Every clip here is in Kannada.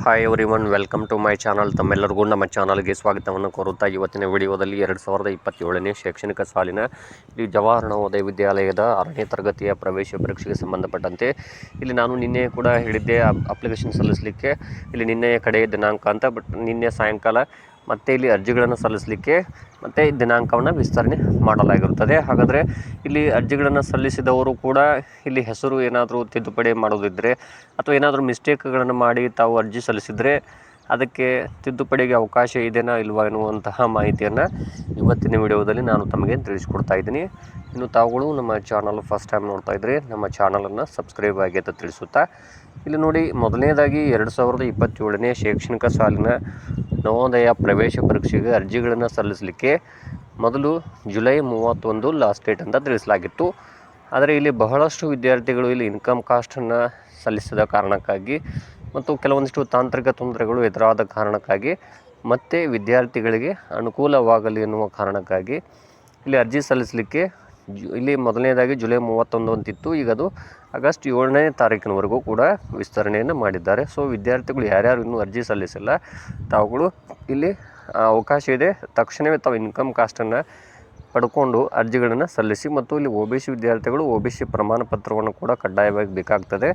Hi everyone, welcome to my channel. ತಮ್ಮೆಲ್ಲರಿಗೂ ನಮ್ಮ ಚಾನಲ್ಗೆ ಸ್ವಾಗತವನ್ನು ಕೋರುತ್ತಾ ಇವತ್ತಿನ ವಿಡಿಯೋದಲ್ಲಿ 2027ನೇ ಶೈಕ್ಷಣಿಕ ಸಾಲಿನ ಈ ಜವಾಹರ್ ನವೋದಯ ವಿದ್ಯಾಲಯದ 6ನೇ ತರಗತಿಯ ಪ್ರವೇಶ ಪರೀಕ್ಷೆಗೆ ಸಂಬಂಧಪಟ್ಟಂತೆ ಇಲ್ಲಿ ನಾನು ನಿನ್ನೆ ಕೂಡ ಹೇಳಿದ್ದೆ ಅಪ್ಲಿಕೇಶನ್ ಸಲ್ಲಿಸಲಿಕ್ಕೆ ಇಲ್ಲಿ ನಿನ್ನೆಯ ಕಡೆಯ ದಿನಾಂಕ ಅಂತ. ಬಟ್ ನಿನ್ನೆ ಸಾಯಂಕಾಲ ಮತ್ತೆ ಇಲ್ಲಿ ಅರ್ಜಿಗಳನ್ನು ಸಲ್ಲಿಸಲಿಕ್ಕೆ ಮತ್ತು ದಿನಾಂಕವನ್ನು ವಿಸ್ತರಣೆ ಮಾಡಲಾಗಿರುತ್ತದೆ. ಹಾಗಾದರೆ ಇಲ್ಲಿ ಅರ್ಜಿಗಳನ್ನು ಸಲ್ಲಿಸಿದವರು ಕೂಡ ಇಲ್ಲಿ ಹೆಸರು ಏನಾದರೂ ತಿದ್ದುಪಡಿ ಮಾಡೋದಿದ್ದರೆ ಅಥವಾ ಏನಾದರೂ ಮಿಸ್ಟೇಕ್ಗಳನ್ನು ಮಾಡಿ ತಾವು ಅರ್ಜಿ ಸಲ್ಲಿಸಿದರೆ ಅದಕ್ಕೆ ತಿದ್ದುಪಡಿಗೆ ಅವಕಾಶ ಇದೆಯಾ ಇಲ್ವಾ ಎನ್ನುವಂತಹ ಮಾಹಿತಿಯನ್ನು ಇವತ್ತಿನ ವಿಡಿಯೋದಲ್ಲಿ ನಾನು ತಮಗೆ ತಿಳಿಸ್ಕೊಡ್ತಾ ಇದ್ದೀನಿ. ಇನ್ನು ತಾವುಗಳು ನಮ್ಮ ಚಾನಲ್ ಫಸ್ಟ್ ಟೈಮ್ ನೋಡ್ತಾ ಇದ್ದರೆ ನಮ್ಮ ಚಾನಲನ್ನು ಸಬ್ಸ್ಕ್ರೈಬ್ ಆಗಿ ಅಂತ ತಿಳಿಸುತ್ತಾ, ಇಲ್ಲಿ ನೋಡಿ, ಮೊದಲನೇದಾಗಿ 2027ನೇ ಶೈಕ್ಷಣಿಕ ಸಾಲಿನ ನವೋದಯ ಪ್ರವೇಶ ಪರೀಕ್ಷೆಗೆ ಅರ್ಜಿಗಳನ್ನು ಸಲ್ಲಿಸಲಿಕ್ಕೆ ಮೊದಲು ಜುಲೈ 31 ಲಾಸ್ಟ್ ಡೇಟ್ ಅಂತ ತಿಳಿಸಲಾಗಿತ್ತು. ಆದರೆ ಇಲ್ಲಿ ಬಹಳಷ್ಟು ವಿದ್ಯಾರ್ಥಿಗಳು ಇಲ್ಲಿ ಇನ್ಕಮ್ ಕಾಸ್ಟನ್ನು ಸಲ್ಲಿಸಿದ ಕಾರಣಕ್ಕಾಗಿ ಮತ್ತು ಕೆಲವೊಂದಿಷ್ಟು ತಾಂತ್ರಿಕ ತೊಂದರೆಗಳು ಎದುರಾದ ಕಾರಣಕ್ಕಾಗಿ ಮತ್ತೆ ವಿದ್ಯಾರ್ಥಿಗಳಿಗೆ ಅನುಕೂಲವಾಗಲಿ ಎನ್ನುವ ಕಾರಣಕ್ಕಾಗಿ ಇಲ್ಲಿ ಅರ್ಜಿ ಸಲ್ಲಿಸಲಿಕ್ಕೆ ಇಲ್ಲಿ ಮೊದಲನೇದಾಗಿ ಜುಲೈ 31 ಅಂತಿತ್ತು. ಈಗ ಅದು ಆಗಸ್ಟ್ 7ನೇ ತಾರೀಕಿನವರೆಗೂ ಕೂಡ ವಿಸ್ತರಣೆಯನ್ನು ಮಾಡಿದ್ದಾರೆ. ಸೊ ವಿದ್ಯಾರ್ಥಿಗಳು ಯಾರ್ಯಾರು ಇನ್ನೂ ಅರ್ಜಿ ಸಲ್ಲಿಸಿಲ್ಲ ತಾವುಗಳು ಇಲ್ಲಿ ಅವಕಾಶ ಇದೆ, ತಕ್ಷಣವೇ ತಾವು ಇನ್ಕಮ್ ಕಾಸ್ಟನ್ನು ಪಡ್ಕೊಂಡು ಅರ್ಜಿಗಳನ್ನು ಸಲ್ಲಿಸಿ. ಮತ್ತು ಇಲ್ಲಿ OBC ವಿದ್ಯಾರ್ಥಿಗಳು OBC ಪ್ರಮಾಣ ಪತ್ರವನ್ನು ಕೂಡ ಕಡ್ಡಾಯವಾಗಿ ಬೇಕಾಗ್ತದೆ.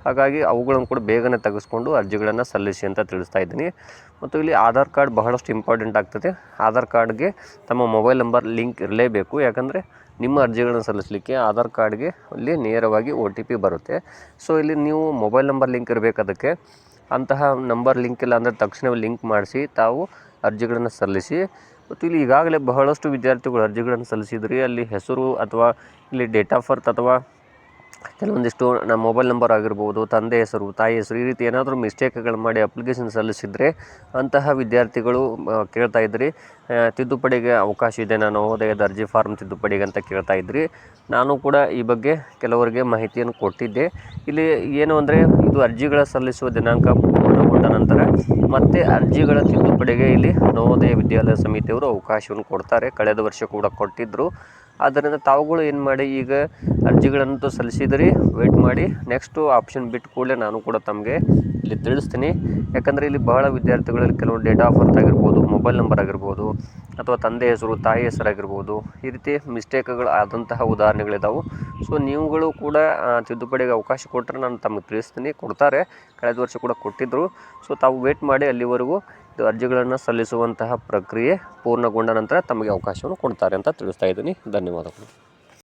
ಹಾಗಾಗಿ ಅವುಗಳನ್ನು ಕೂಡ ಬೇಗನೆ ತೆಗೆಸ್ಕೊಂಡು ಅರ್ಜಿಗಳನ್ನು ಸಲ್ಲಿಸಿ ಅಂತ ತಿಳಿಸ್ತಾ ಇದ್ದೀನಿ. ಮತ್ತು ಇಲ್ಲಿ ಆಧಾರ್ ಕಾರ್ಡ್ ಬಹಳಷ್ಟು ಇಂಪಾರ್ಟೆಂಟ್ ಆಗ್ತದೆ. ಆಧಾರ್ ಕಾರ್ಡ್ಗೆ ತಮ್ಮ ಮೊಬೈಲ್ ನಂಬರ್ ಲಿಂಕ್ ಇರಲೇಬೇಕು. ಯಾಕಂದರೆ ನಿಮ್ಮ ಅರ್ಜಿಗಳನ್ನು ಸಲ್ಲಿಸಲಿಕ್ಕೆ ಆಧಾರ್ ಕಾರ್ಡ್ಗೆ ಇಲ್ಲಿ ನೇರವಾಗಿ OTP ಬರುತ್ತೆ. ಸೊ ಇಲ್ಲಿ ನೀವು ಮೊಬೈಲ್ ನಂಬರ್ ಲಿಂಕ್ ಇರಬೇಕು. ಅದಕ್ಕೆ ಅಂತಹ ನಂಬರ್ ಲಿಂಕ್ ಇಲ್ಲ ಅಂದರೆ ತಕ್ಷಣವೇ ಲಿಂಕ್ ಮಾಡಿಸಿ ತಾವು ಅರ್ಜಿಗಳನ್ನು ಸಲ್ಲಿಸಿ. ಮತ್ತು ಇಲ್ಲಿ ಈಗಾಗಲೇ ಬಹಳಷ್ಟು ವಿದ್ಯಾರ್ಥಿಗಳು ಅರ್ಜಿಗಳನ್ನು ಸಲ್ಲಿಸಿದ್ರಿ. ಅಲ್ಲಿ ಹೆಸರು ಅಥವಾ ಇಲ್ಲಿ ಡೇಟ್ ಆಫ್ ಬರ್ತ್ ಅಥವಾ ಕೆಲವೊಂದಿಷ್ಟು ನಮ್ಮ ಮೊಬೈಲ್ ನಂಬರ್ ಆಗಿರ್ಬೋದು, ತಂದೆ ಹೆಸರು, ತಾಯಿ ಹೆಸರು, ಈ ರೀತಿ ಏನಾದರೂ ಮಿಸ್ಟೇಕ್ಗಳು ಮಾಡಿ ಅಪ್ಲಿಕೇಶನ್ ಸಲ್ಲಿಸಿದರೆ ಅಂತಹ ವಿದ್ಯಾರ್ಥಿಗಳು ಕೇಳ್ತಾ ಇದ್ರಿ ತಿದ್ದುಪಡಿಗೆ ಅವಕಾಶ ಇದೆ, ನಾನು ನವೋದಯದ ಅರ್ಜಿ ಫಾರ್ಮ್ ತಿದ್ದುಪಡಿಗೆ ಅಂತ ಕೇಳ್ತಾ ಇದ್ರಿ. ನಾನು ಕೂಡ ಈ ಬಗ್ಗೆ ಕೆಲವರಿಗೆ ಮಾಹಿತಿಯನ್ನು ಕೊಟ್ಟಿದ್ದೆ. ಇಲ್ಲಿ ಏನು ಅಂದರೆ, ಇದು ಅರ್ಜಿಗಳ ಸಲ್ಲಿಸುವ ದಿನಾಂಕ ಪೂರ್ಣಗೊಂಡ ನಂತರ ಮತ್ತೆ ಅರ್ಜಿಗಳ ತಿದ್ದುಪಡಿಗೆ ಇಲ್ಲಿ ನವೋದಯ ವಿದ್ಯಾಲಯ ಸಮಿತಿಯವರು ಅವಕಾಶವನ್ನು ಕೊಡ್ತಾರೆ. ಕಳೆದ ವರ್ಷ ಕೂಡ ಕೊಟ್ಟಿದ್ದರು. ಆದ್ದರಿಂದ ತಾವುಗಳು ಏನು ಮಾಡಿ, ಈಗ ಅರ್ಜಿಗಳಂತೂ ಸಲ್ಲಿಸಿದ್ರಿ, ವೆಯ್ಟ್ ಮಾಡಿ. ನೆಕ್ಸ್ಟು ಆಪ್ಷನ್ ಬಿಟ್ಟು ಕೂಡಲೇ ನಾನು ಕೂಡ ತಮಗೆ ಇಲ್ಲಿ ತಿಳಿಸ್ತೀನಿ. ಯಾಕಂದರೆ ಇಲ್ಲಿ ಬಹಳ ವಿದ್ಯಾರ್ಥಿಗಳಲ್ಲಿ ಕೆಲವು ಡೇಟ್ ಆಫ್ ಬರ್ತ್ ಆಗಿರ್ಬೋದು, ಮೊಬೈಲ್ ನಂಬರ್ ಆಗಿರ್ಬೋದು, ಅಥವಾ ತಂದೆ ಹೆಸರು, ತಾಯಿ ಹೆಸರಾಗಿರ್ಬೋದು, ಈ ರೀತಿ ಮಿಸ್ಟೇಕ್ಗಳು ಆದಂತಹ ಉದಾಹರಣೆಗಳಿದ್ದಾವೆ. ಸೊ ನೀವುಗಳು ಕೂಡ ತಿದ್ದುಪಡಿಗೆ ಅವಕಾಶ ಕೊಟ್ಟರೆ ನಾನು ತಮಗೆ ತಿಳಿಸ್ತೀನಿ, ಕೊಡ್ತಾರೆ. ಕಳೆದ ವರ್ಷ ಕೂಡ ಕೊಟ್ಟಿದ್ದರು. ಸೊ ತಾವು ವೇಟ್ ಮಾಡಿ, ಅಲ್ಲಿವರೆಗೂ ಅರ್ಜಿಗಳನ್ನು ಸಲ್ಲಿಸುವಂತಹ ಪ್ರಕ್ರಿಯೆ ಪೂರ್ಣಗೊಂಡ ನಂತರ ತಮಗೆ ಅವಕಾಶವನ್ನು ಕೊಡ್ತಾರೆ ಅಂತ ತಿಳಿಸ್ತಾ ಇದ್ದೀನಿ. ಧನ್ಯವಾದಗಳು.